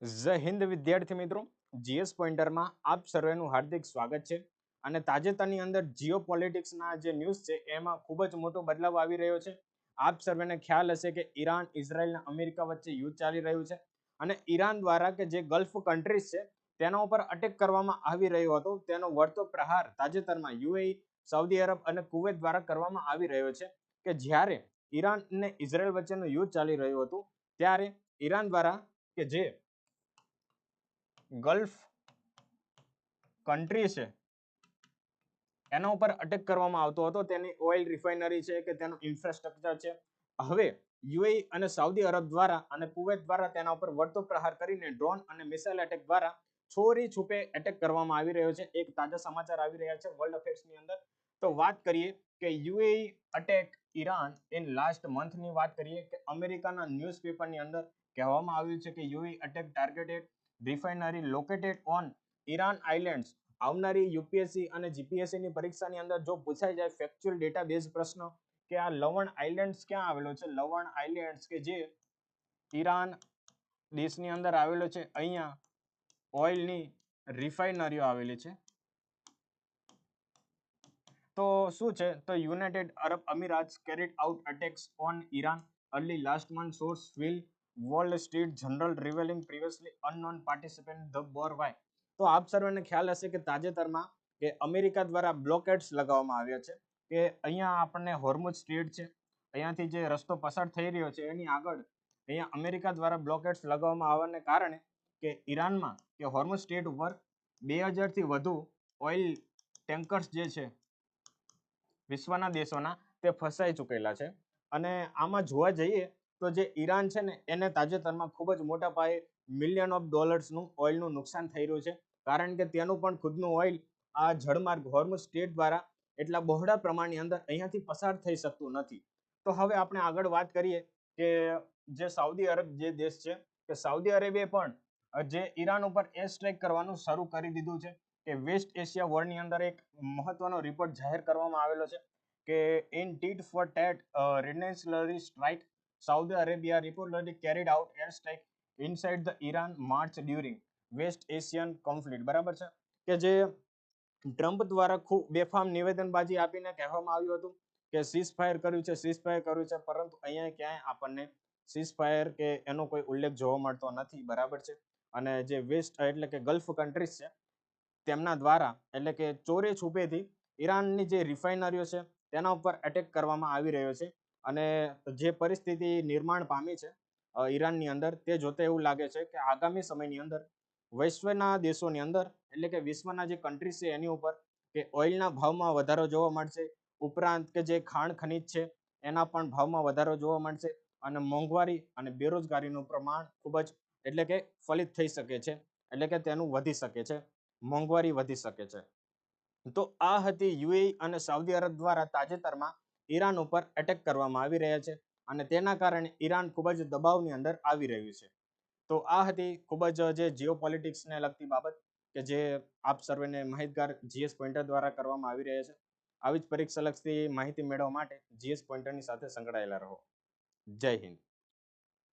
જય હિન્દ વિદ્યાર્થી મિત્રો, જીએસ પોઈન્ટરમાં આપ સર્વેનું હાર્દિક સ્વાગત છે. અને તાજેતરની અંદર જીઓ પોલિટિક્સના જે ન્યૂઝ છે એમાં ખૂબ જ મોટો બદલાવ આવી રહ્યો છે. આપ સર્વેને ખ્યાલ હશે કે ઈરાન, ઇઝરાયલ અને અમેરિકા વચ્ચે યુદ્ધ ચાલી રહ્યું છે અને ઈરાન દ્વારા કે જે ગલ્ફ કન્ટ્રીઝ છે તેના ઉપર અટેક કરવામાં આવી રહ્યો હતો, તેનો વળતો પ્રહાર તાજેતરમાં યુએઈ, સાઉદી અરબ અને કુવૈત દ્વારા કરવામાં આવી રહ્યો છે. કે જ્યારે ઈરાન અને ઇઝરાયલ વચ્ચેનું યુદ્ધ ચાલી રહ્યું હતું ત્યારે ઈરાન દ્વારા કે જે ગલ્ફ કન્ટ્રી છે એના ઉપર અટેક કરવામાં આવતો હતો, તેની ઓઇલ રિફાઇનરી છે કે તેનું ઇન્ફ્રાસ્ટ્રક્ચર છે. હવે યુએઈ અને સાઉદી અરબ દ્વારા અને કુવૈત દ્વારા તેના ઉપર વળતો પ્રહાર કરીને ડ્રોન અને મિસાઇલ અટેક દ્વારા છોરી છુપે એટેક કરવામાં આવી રહ્યો છે. એક તાજા સમાચાર આવી રહ્યા છે વર્લ્ડ અફેર્સની અંદર. તો વાત કરીએ કે UAE attack Iran in last મંથની વાત કરીએ કે અમેરિકાના ન્યૂઝપેપરની અંદર કહેવામાં આવ્યું છે કે UAE attack targeted refinery located on Iran islands. આવનારી યુપીએસસી અને જીપીએસસી ની પરીક્ષાની અંદર જો પૂછાઈ જાય ફેક્ચ્યુઅલ ડેટાબેઝ પ્રશ્ન કે આ લવણ આઇલેન્ડ્સ ક્યાં આવેલો છે, લવણ આઇલેન્ડ્સ કે જે ઈરાન દેશની અંદર આવેલો છે, અહીંયા ઓઇલની રિફાઇનરીઓ આવેલી છે. તો શું છે તો United Arab Emirates carried out attacks on Iran early last month, source will Wall Street Journal revealing previously unknown participant the war by. તો આપ સર્વેને ખ્યાલ હશે કે તાજેતરમાં કે અમેરિકા દ્વારા બ્લોકેડ્સ લગાવવામાં આવ્યા છે કે અહીંયા આપણને હોર્મુઝ સ્ટ્રીટ છે, અહીંયાથી જે રસ્તો પસાર થઈ રહ્યો છે એની આગળ અહીંયા અમેરિકા દ્વારા બ્લોકેડ્સ લગાવવામાં આવવાને કારણે કે ઈરાનમાં કે હોર્મુઝ સ્ટ્રીટ ઉપર 2000થી વધુ ઓઇલ ટેન્કર્સ જે છે વિશ્વના દેશોના તે ફસાઈ ચૂકેલા છે. અને આમાં જોવા જઈએ તો જે ઈરાન છે ને એને તાજેતરમાં ખૂબ જ મોટા પાયે મિલિયન ઓફ ડોલર્સનું ઓઇલનું નુકસાન થઈ રહ્યું છે, કારણ કે તેનું પણ ખુદનું ઓઇલ આ જળમાર્ગ હોર્મુઝ સ્ટ્રીટ દ્વારા એટલા બહોળા પ્રમાણની અંદર અહીંયાથી પસાર થઈ શકતું નથી. તો હવે આપણે આગળ વાત કરીએ કે જે સાઉદી અરબ જે દેશ છે કે સાઉદી અરેબિયાએ પણ જે ઈરાન ઉપર એર સ્ટ્રાઇક કરવાનું શરૂ કરી દીધું છે. કે વેસ્ટ એશિયા વર્લ્ડની અંદર એક મહત્વનો રિપોર્ટ જાહેર કરવામાં આવેલો છે કે in tit for tat reactionary strike Saudi Arabia reportedly carried out air strike inside the Iran March during West Asian conflict. બરાબર છે કે જે ટ્રમ્પ દ્વારા ખૂબ બેફામ નિવેદનબાજી આપીને કહેવામાં આવ્યું હતું કે સીઝ ફાયર કર્યું છે, સીઝ ફાયર કર્યું છે, પરંતુ અહીંયા ક્યાંય આપણને સીઝ ફાયર કે એનો કોઈ ઉલ્લેખ જોવા મળતો નથી. બરાબર છે. અને જે વેસ્ટ એટલે કે ગલ્ફ કન્ટ્રીઝ છે તેમના દ્વારા એટલે કે ચોરી છુપેથી ઈરાનની જે રિફાઇનરીઓ છે તેના ઉપર એટેક કરવામાં આવી રહ્યો છે. અને જે પરિસ્થિતિ નિર્માણ પામી છે ઈરાનની અંદર તે જોતા એવું લાગે છે કે આગામી સમયની અંદર વૈશ્વના દેશોની અંદર એટલે કે વિશ્વના જે કન્ટ્રીઝ છે એની ઉપર કે ઓઇલના ભાવમાં વધારો જોવા મળશે, ઉપરાંત કે જે ખાણ ખનીજ છે એના પણ ભાવમાં વધારો જોવા મળશે અને મોંઘવારી અને બેરોજગારીનું પ્રમાણ ખૂબ જ એટલે કે ફલિત થઈ શકે છે, એટલે કે તેનું વધી શકે છે, મોંઘવારી વધી શકે છે. તો આ હતી યુએઈ અને સાઉદી અરબ દ્વારા તાજેતરમાં ઈરાન ઉપર એટેક કરવામાં આવી રહ્યા છે અને તેના કારણે ઈરાન ખૂબ જ દબાવની અંદર આવી રહ્યું છે. તો આ હતી ખૂબ જ જે જીઓ પોલિટિક્સને લગતી બાબત કે જે આપ સર્વેને માહિતગાર જીએસ પોઈન્ટર દ્વારા કરવામાં આવી રહ્યા છે. આવી જ પરીક્ષા લક્ષી માહિતી મેળવવા માટે જીએસ પોઈન્ટરની સાથે સંકળાયેલા રહો. જય હિન્દ.